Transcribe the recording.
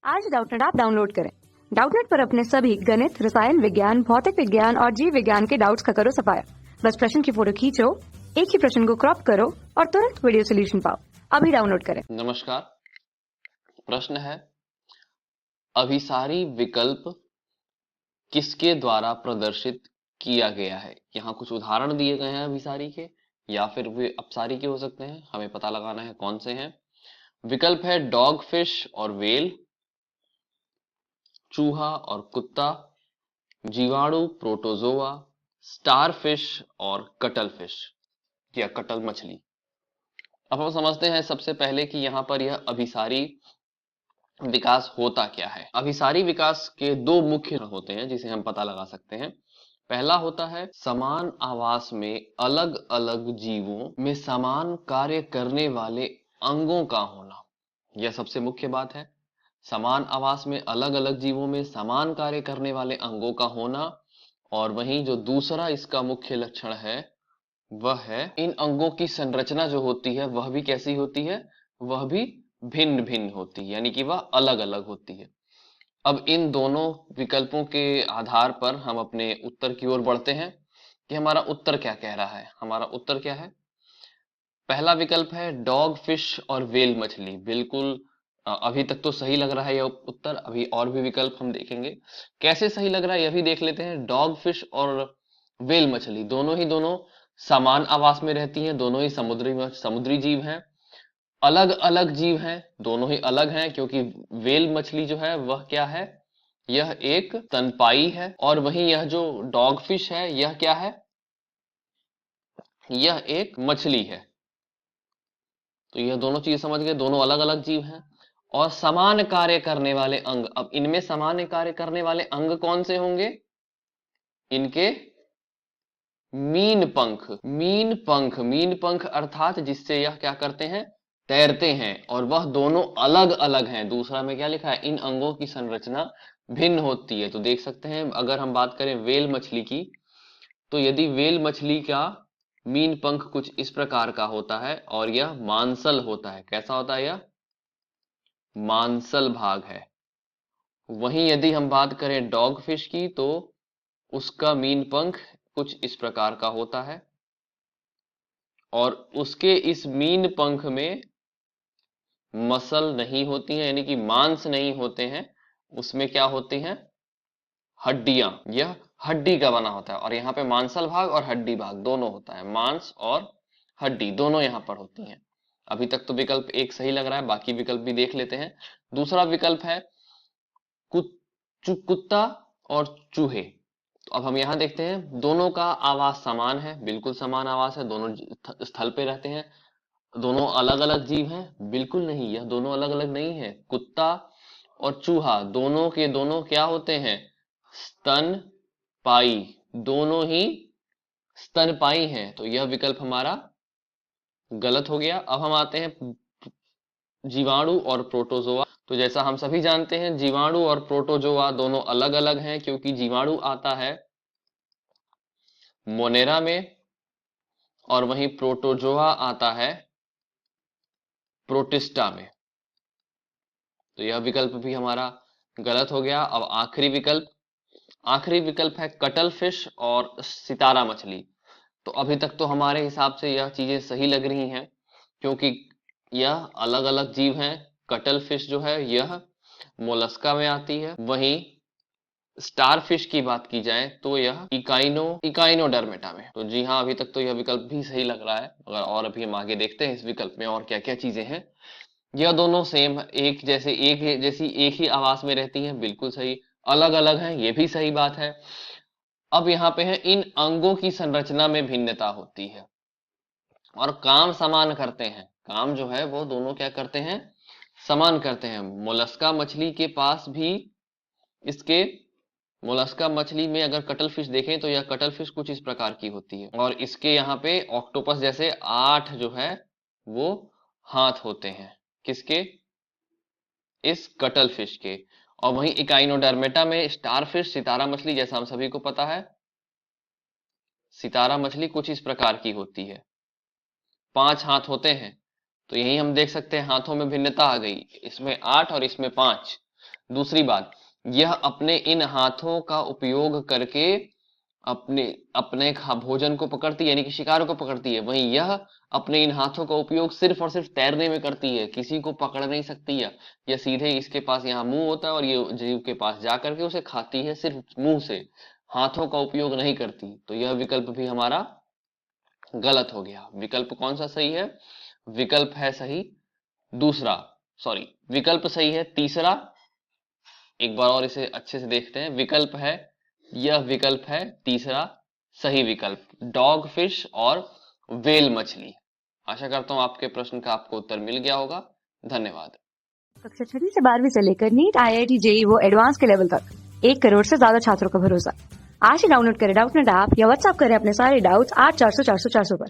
आज Doubtnut app download करें। Doubtnut पर अपने सभी गणित, रसायन विज्ञान, भौतिक विज्ञान और जीव विज्ञान के डाउट्स का करो सफाया। बस प्रश्न की फोटो खींचो, एक ही प्रश्न को क्रॉप करो और तुरंत वीडियो सोल्यूशन पाओ। अभी डाउनलोड करें। नमस्कार। प्रश्न है, अभिसारी विकल्प किसके द्वारा प्रदर्शित किया गया है। यहाँ कुछ उदाहरण दिए गए हैं अभिसारी के, या फिर वे अपसारी के हो सकते हैं। हमें पता लगाना है कौन से हैं। विकल्प है डॉग फिश और वेल, चूहा और कुत्ता, जीवाणु प्रोटोजोआ, स्टारफिश और कटल फिश या कटल मछली। अब हम समझते हैं सबसे पहले कि यहाँ पर यह अभिसारी विकास होता क्या है। अभिसारी विकास के दो मुख्य होते हैं जिसे हम पता लगा सकते हैं। पहला होता है समान आवास में अलग अलग जीवों में समान कार्य करने वाले अंगों का होना। यह सबसे मुख्य बात है। समान आवास में अलग अलग जीवों में समान कार्य करने वाले अंगों का होना। और वहीं जो दूसरा इसका मुख्य लक्षण है वह है इन अंगों की संरचना जो होती है वह भी कैसी होती है, वह भी भिन्न भिन्न होती है, यानी कि वह अलग अलग होती है। अब इन दोनों विकल्पों के आधार पर हम अपने उत्तर की ओर बढ़ते हैं कि हमारा उत्तर क्या कह रहा है। हमारा उत्तर क्या है? पहला विकल्प है डॉग फिश और वेल मछली। बिल्कुल अभी तक तो सही लग रहा है यह उत्तर। अभी और भी विकल्प हम देखेंगे कैसे सही लग रहा है, यह भी देख लेते हैं। डॉग फिश और वेल मछली दोनों समान आवास में रहती हैं, दोनों ही समुद्री जीव हैं। अलग अलग जीव हैं, दोनों ही अलग हैं, क्योंकि वेल मछली जो है वह क्या है, यह एक स्तनपायी है। और वहीं यह जो डॉग फिश है यह क्या है, यह एक मछली है। तो यह दोनों चीज समझ गए, दोनों अलग अलग जीव हैं। और समान कार्य करने वाले अंग, अब इनमें समान कार्य करने वाले अंग कौन से होंगे? इनके मीन पंख अर्थात जिससे यह क्या करते हैं, तैरते हैं। और वह दोनों अलग अलग हैं। दूसरा में क्या लिखा है, इन अंगों की संरचना भिन्न होती है। तो देख सकते हैं, अगर हम बात करें वेल मछली की, तो यदि वेल मछली का मीन पंख कुछ इस प्रकार का होता है और यह मांसल होता है। कैसा होता है? यह मांसल भाग है। वहीं यदि हम बात करें डॉग फिश की, तो उसका मीन पंख कुछ इस प्रकार का होता है और उसके इस मीन पंख में मसल नहीं होती हैं, यानी कि मांस नहीं होते हैं। उसमें क्या होती हैं, हड्डियां। यह हड्डी का बना होता है। और यहाँ पे मांसल भाग और हड्डी भाग दोनों होता है। मांस और हड्डी दोनों यहाँ पर होती हैं। अभी तक तो विकल्प एक सही लग रहा है, बाकी विकल्प भी देख लेते हैं। दूसरा विकल्प है कुत्ता और चूहे। तो अब हम यहाँ देखते हैं, दोनों का आवास समान है, बिल्कुल समान आवास है। दोनों स्थल पे रहते हैं। दोनों अलग अलग जीव हैं? बिल्कुल नहीं, यह दोनों अलग अलग नहीं है। कुत्ता और चूहा दोनों के दोनों क्या होते हैं, स्तनपायी। दोनों ही स्तनपायी हैं। तो यह विकल्प हमारा गलत हो गया। अब हम आते हैं जीवाणु और प्रोटोजोआ। तो जैसा हम सभी जानते हैं, जीवाणु और प्रोटोजोआ दोनों अलग अलग हैं, क्योंकि जीवाणु आता है मोनेरा में और वहीं प्रोटोजोआ आता है प्रोटिस्टा में। तो यह विकल्प भी हमारा गलत हो गया। अब आखिरी विकल्प है कटल फिश और सितारा मछली। तो अभी तक तो हमारे हिसाब से यह चीजें सही लग रही हैं, क्योंकि यह अलग अलग जीव हैं। कटल फिश जो है यह मोलस्का में आती है। वहीं स्टारफिश की बात की जाए तो यह इकाइनोडर्मेटा में। तो जी हाँ, अभी तक तो यह विकल्प भी सही लग रहा है। अगर और अभी हम आगे देखते हैं इस विकल्प में और क्या क्या चीजें हैं। यह दोनों सेम एक जैसी एक ही आवास में रहती हैं, बिल्कुल सही। अलग अलग हैं, ये भी सही बात है। अब यहाँ पे है इन अंगों की संरचना में भिन्नता होती है और काम समान करते हैं। काम जो है वो दोनों क्या करते हैं, समान करते हैं। मोलस्का मछली के पास भी इसके मोलस्का मछली में अगर कटल फिश देखें तो यह कटल फिश कुछ इस प्रकार की होती है और इसके यहाँ पे ऑक्टोपस जैसे 8 जो है वो हाथ होते हैं। किसके? इस कटल फिश के। और वहीं इकाइनोडर्मेटा में स्टारफिश, सितारा मछली, जैसा हम सभी को पता है, सितारा मछली कुछ इस प्रकार की होती है, 5 हाथ होते हैं। तो यही हम देख सकते हैं, हाथों में भिन्नता आ गई, इसमें 8 और इसमें 5। दूसरी बात, यह अपने इन हाथों का उपयोग करके अपने भोजन को पकड़ती है, यानी कि शिकार को पकड़ती है। वहीं यह अपने इन हाथों का उपयोग सिर्फ और सिर्फ तैरने में करती है, किसी को पकड़ नहीं सकती है। यह सीधे इसके पास यहाँ मुंह होता है और ये जीव के पास जा करके उसे खाती है, सिर्फ मुंह से, हाथों का उपयोग नहीं करती। तो यह विकल्प भी हमारा गलत हो गया। विकल्प कौन सा सही है? विकल्प है सही दूसरा, सॉरी, विकल्प सही है तीसरा। एक बार और इसे अच्छे से देखते हैं। विकल्प है, यह विकल्प है तीसरा सही विकल्प, डॉग फिश और व्हेल मछली। आशा करता हूं आपके प्रश्न का आपको उत्तर मिल गया होगा। धन्यवाद। कक्षा 6 से 12वीं से लेकर नीट, IIT, JEE वो एडवांस के लेवल तक 1 करोड़ से ज्यादा छात्रों का भरोसा। आज ही डाउनलोड करें डाउटनेट ऐप या व्हाट्सएप करें अपने सारे डाउट्स 8400 400 400 पर।